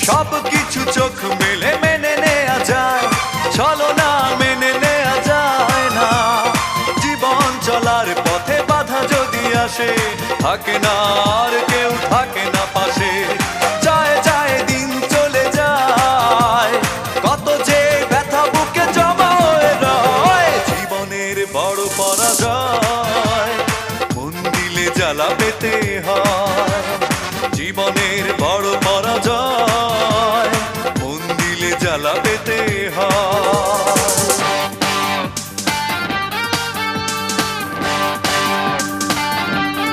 সব কিছু চোখ মেলে মেনে নেওয়া যায়, চলো না মেনে নেওয়া যায় না। জীবন চলার পথে বাধা যদি আসে, থাকে না আর কেউ থাকে না পাশে। যায় যায় দিন চলে যায়, কত যে ব্যথা বুকে জমা হয়ে রয়। জীবনের বড় পরাজয়, মন দিলে জ্বালা পেতে হয়। জীবনের বড় পরাজয়,